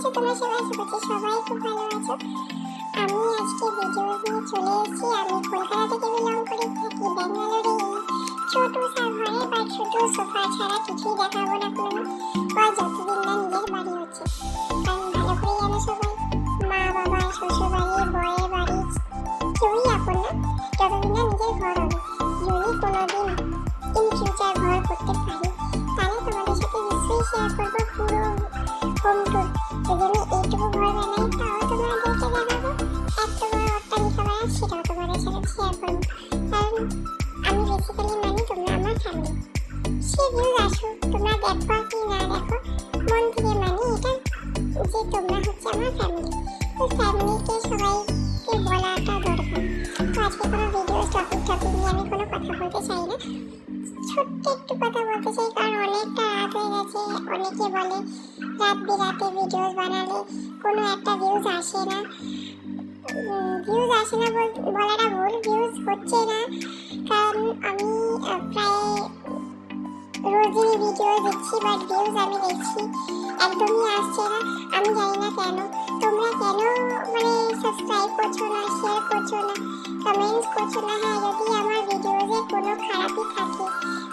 আছো তোমরা সবাই? আশা করছি সবাই খুব ভালো আছো। আমি আজকে ভিডিও নিয়ে চলে এসেছি। আমি কলকাতা থেকে বিলং করে থাকি। ব্যাঙ্গালোরে ছোট সা ঘরে বা ছোট সোফা ছাড়া কিছুই দেখাবো না কোনো, বা যতদিন না নিজের বাড়ি হচ্ছে। কারণ ভালো করে জানো সবাই, মা বাবা শ্বশুর বাড়ি বরের বাড়ি কেউই আপন না যতদিন না নিজের ঘর হবে। যদি কোনোদিন ইন ফিউচার ঘর করতে পারি তাহলে তোমাদের সাথে নিশ্চয়ই শেয়ার করবো পুরো হোম টুর। যদি আমি এইটুকু ঘর বানাই তাও তোমাদেরকে দেখাবো, এত বড় অট্টালিকা বানাই সেটাও তোমাদের সাথে শেয়ার করবো। কারণ আমি বেসিক্যালি মানি তোমরা আমার ফ্যামিলি। সে ভিউজ আসো তোমরা দেখো কি না দেখো, মন থেকে মানি এটা যে তোমরা হচ্ছে আমার ফ্যামিলি। তো ফ্যামিলিকে সবাইকে বলাটা দরকার। তো আজকে কোনো ভিডিও টপিক নিয়ে আমি কোনো কথা বলতে চাই না, ছোট্ট একটু কথা বলতে চাই। কারণ অনেকটা রাত হয়ে গেছে। অনেকে বলে রাত বিরাতে ভিডিও বানালে কোনো একটা ভিউজ আসে না। ভিউজ আসে না বলাটা ভুল, ভিউজ হচ্ছে না। কারণ আমি প্রায় রোজই ভিডিও দেখছি, বাট ভিউজ আমি দেখছি একদমই আসছে না। আমি জানি না কেন, তোমরা কেন মানে সাবস্ক্রাইব করছো না, শেয়ার করছো না, কমেন্টস করছো না। হ্যাঁ, যদি আমার ভিডিওতে কোনো খারাপই থাকে,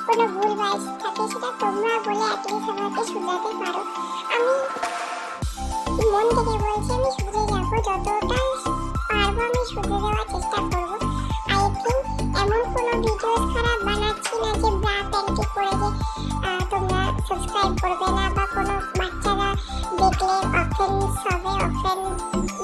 কোনো ভুল ভাইস থাকে, সেটা তোমরা বলে অ্যাটলিস্ট আমাকে শুধরাতে পারো। আমি মন থেকে বলছি আমি শুধরে যাবো, যতটা পারবো আমি শুধরে দেওয়ার চেষ্টা করবো। আই থিঙ্ক এমন কোনো ভিডিও খারাপ বানাচ্ছি না যে ব্রা প্যান্টি করে যে তোমরা সাবস্ক্রাইব করবে না, বা কোনো বাচ্চারা দেখলে অফেন্স হবে,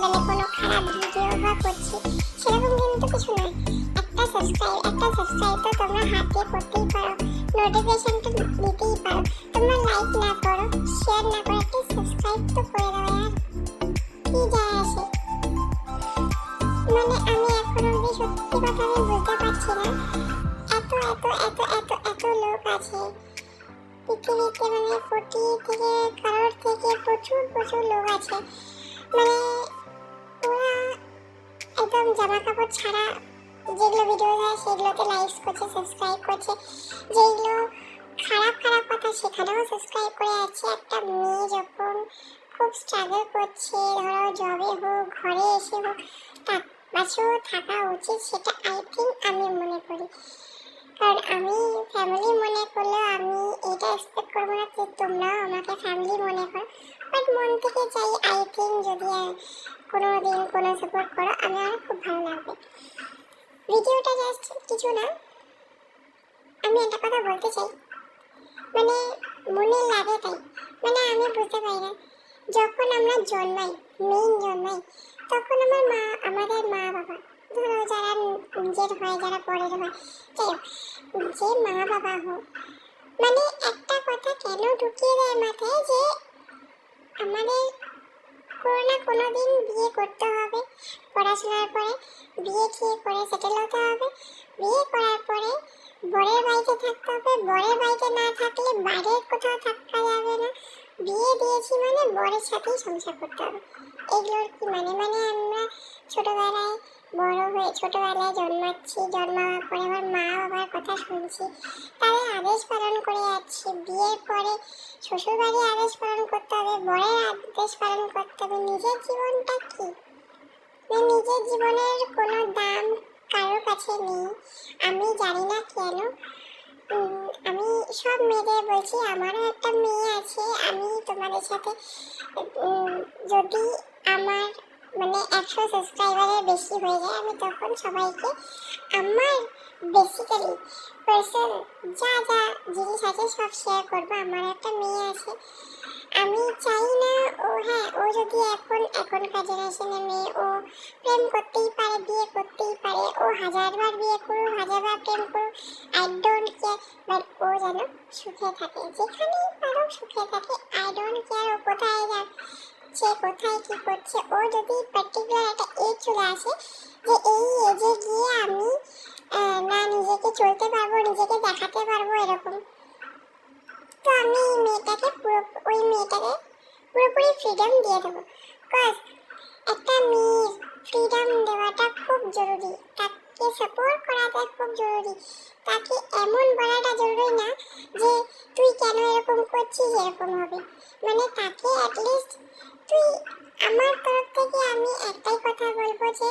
মানে কোনো খারাপ ভিডিও বা করছি সেরকম কিন্তু কিছু নয়। একটা সাবস্ক্রাইব তো তোমরা হাত দিয়ে করতেই পারো, নোটিফিকেশনটা দিতেই পারো। তোমরা লাইক না করো, শেয়ার না করো, একটু সাবস্ক্রাইব তো করে দাও यार, কি যায় আসে। মানে আমি এখন অবধি সত্যি কথা আমি বুঝতে পারছি না, এত এত এত এত এত লোক আছে পৃথিবীতে, মানে কোটি থেকে কারোর থেকে প্রচুর প্রচুর লোক আছে। মানে ওরা একদম জামা কাপড় ছাড়া যেগুলো ভিডিও দেয় সেগুলোতে লাইক করছে, সাবস্ক্রাইব করছে। যেগুলো খারাপ খারাপ কথা সেখানেও সাবস্ক্রাইব করে আছে। একটা মেয়ে যখন খুব স্ট্রাগল করছে, ধরো জবে হোক ঘরে এসে হোক, তার পাশেও থাকা উচিত, সেটা আই থিঙ্ক আমি মনে করি। কারণ আমি ফ্যামিলি মনে করলেও আমি এটা এক্সপেক্ট করবো না যে তোমরাও আমাকে ফ্যামিলি মনে করো। বাট মন থেকে চাই আই থিঙ্ক যদি কোনো দিন কোনো সাপোর্ট করো আমার খুব ভালো লাগবে। ভিডিওটা জাস্ট কিছু না, আমি একটা কথা বলতে চাই, মানে মনে লাগে তাই। মানে আমি বুঝতে পারি না, যখন আমরা জন্মাই তখন আমাদের মা বাবা, ধরো যারা নিজের হয় যারা পরের হয়, যাই হোক যে মা বাবা হোক, মানে একটা কথা কেন ঢুকিয়ে দেয় মাথায় যে আমাদের কোনো না কোনো দিন বিয়ে করতে হবে, পড়াশোনার পরে বিয়ে ঠিক করে সেটেল হতে হবে, বিয়ে করার পরে বরের বাড়িতে থাকতে হবে, বরের বাড়িতে না থাকলে বাইরের কোথাও থাকা যাবে না, বিয়ে দিয়েছি মানে বরের সাথেই সংসার করতে হবে। এগুলোর কি মানে? মানে আমরা ছোটবেলায় বড় হয়ে ছোটবেলায় জন্মাচ্ছি, জন্মাবার পরে আমার মা বাবার কথা শুনছি, তাদের আদেশ পালন করে যাচ্ছি। বিয়ের পরে শ্বশুর বাড়ির আদেশ পালন করতে হবে, বরের আদেশ পালন করতে হবে। নিজের জীবনটা কি? নিজের জীবনের কোনো দাম কারোর কাছে নেই। আমি জানি না কেন, আমি সব মেয়েদের বলছি, আমারও একটা মেয়ে আছে। আমি তোমাদের সাথে যদি আমার মানে 100 সাবস্ক্রাইবারের বেশি হয়ে যায়, আমি তখন সবাইকে আমার বেসিক্যালি পার্সোনাল যা যা জিনিস আছে সব শেয়ার করবো। আমার একটা মেয়ে আছে, আমি চাই না ও যদি এখনকার জেনারেশনের মেয়ে, ও প্রেম করতেই পারে, বিয়ে করতেই পারে, ও 1000বার বিয়ে করুক, 1000বার প্রেম করুক, আই ডোন্ট কেয়ার। বাট ও যেন সুখে থাকে, যেখানেই পারুক সুখে থাকে। আই ডোন্ট কেয়ার ও কোথায় যাচ্ছে, কোথায় কী করছে। ও যদি পার্টিকুলার একটা এজ চলে আসে যে এই এজে গিয়ে আমি না নিজেকে চলতে পারবো, নিজেকে দেখাতে পারবো, এরকম, তো আমি ওই মেয়েটাকে পুরোপুরি ফ্রিডম দিয়ে দেবো। বিকজ একটা মেয়ের ফ্রিডম দেওয়াটা খুব জরুরি, তাকে সাপোর্ট করাটা খুব জরুরি। তাকে এমন বলাটা জরুরি না যে তুই কেন এরকম করছিস, এরকম হবে। মানে তাকে অ্যাটলিস্ট তুই আমার তরফ থেকে আমি একটাই কথা বলবো যে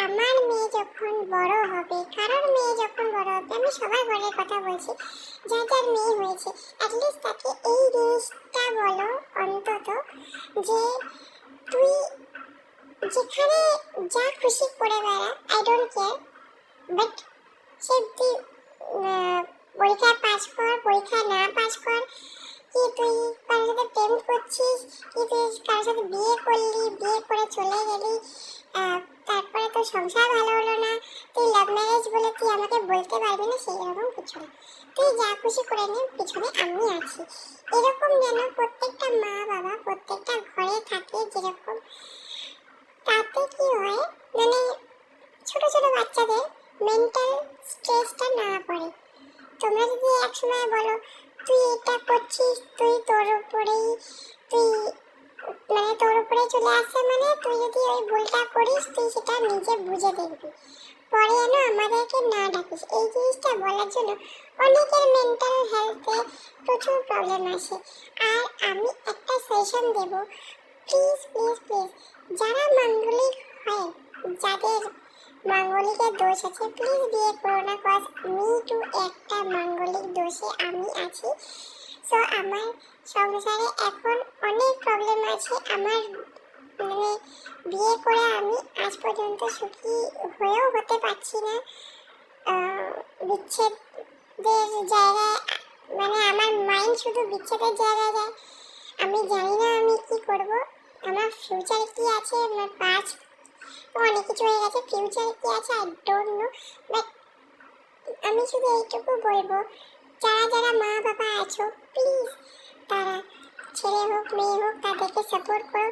আমার মেয়ে যখন বড় হবে, কারোর মেয়ে যখন বড় হবে, আমি সবার ঘরের কথা বলছি, যার যার মেয়ে হয়েছে, অ্যাটলিস্ট তাকে এই জিনিসটা বলো অন্তত যে তুই যেখানে যা খুশি করে বেড়া, আই ডোন্ট কেয়ার, বাট সে তুই পরীক্ষায় পাস কর, পরীক্ষায় না পাস কর, কি তুই কারোর সাথে প্রেম করছিস, কি তুই কারোর সাথে বিয়ে করলি, বিয়ে করে চলে গেলি, তারপরে তোর সংসার ভালো হলো না, তুই লাভ ম্যারেজ বলে তুই আমাকে বলতে পারবি না, সেই রকম কিছু না। তুই যা খুশি করে নে, পিছনে আমি আছি। এরকম যেন প্রত্যেকটা মা বাবা প্রত্যেকটা ঘরে থাকে যেরকম। তাতে কি হয়, মানে ছোট ছোট বাচ্চাদের মেন্টাল স্ট্রেসটা না পড়ে। তোমরা যদি একসময় বলো তুই এটা করছিস, তুই তোর উপরেই, তুই মানে তোর উপরে চলে আসছে, মানে তুই যদি ওই ভুলটা করিস তুই সেটা নিজে বুঝে দেখবি, পরে যেন আমাদেরকে না ডাকিস। এই জিনিসটা বলার জন্য অনেকের মেন্টাল হেলথে প্রচুর প্রবলেম আসে। আর আমি একটা সেশন দেব, প্লিজ প্লিজ প্লিজ, যারা মাঙ্গলিক হয়, যাদের মাঙ্গলিকের দোষ আছে, প্লিজ বিয়ে করো না, কজ মি টু একটা মাঙ্গলিক দোষে আমি আছি। সো আমার সংসারে এখন অনেক প্রবলেম আছে। আমার মানে বিয়ে করে আমি আজ পর্যন্ত সুখী হয়েও হতে পারছি না। বিচ্ছেদের জায়গায়, মানে আমার মাইন্ড শুধু বিচ্ছেদের জায়গায় যায়। আমি জানি না আমি কি করব, আমার ফিউচারে কি আছে, আমার পাস্ট অনেক কিছু হয়ে গেছে, ফিউচারে কি আছে আই ডোন্ট নো। বাট আমি শুধু এইটুকু বলবো, যারা যারা মা বাবা আছো, প্লিজ তারা ছেলে হোক মেয়ে হোক তাদেরকে সাপোর্ট করো,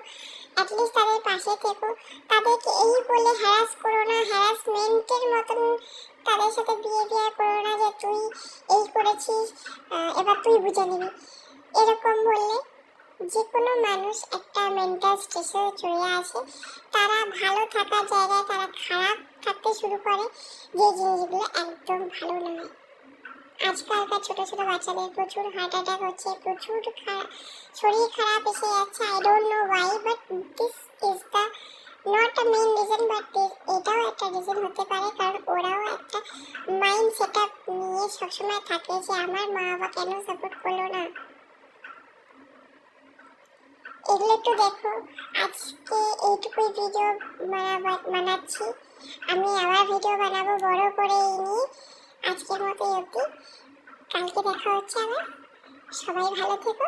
অ্যাটলিস্ট তাদের পাশে থেকো। তাদেরকে এই বলে হ্যারাস করো না, হ্যারাসমেন্টের মতন তাদের সাথে বিহেভিয়ার করো না যে তুই এই করেছিস এবার তুই বুঝে নিবি। এরকম বললে যে কোনো মানুষ একটা মেন্টাল স্ট্রেসে চলে আসে, তারা ভালো থাকার জায়গায় তারা খারাপ থাকতে শুরু করে, যে জিনিসগুলো একদম ভালো নয়। আজকালকার ছোট ছোট বাচ্চাদের প্রচুর হার্ট অ্যাটাক হচ্ছে, প্রচুর শরীর খারাপ এসে যাচ্ছে, I don't know Y, but this is the not a main reason, but এটাও একটা রিজন হতে পারে, কারণ ওরাও একটা মাইন্ড সেট আপ নিয়ে সবসময় থাকে যে আমার মা বাবা কেন সাপোর্ট করলো না। এগুলো একটু দেখো। আজকে এইটুকুই ভিডিও বানাচ্ছি, আমি আবার ভিডিও বানাবো বড় করে এই নিয়ে। আজকের মতো অবধি, কালকে দেখা হচ্ছে আবার। সবাই ভালো থেকো।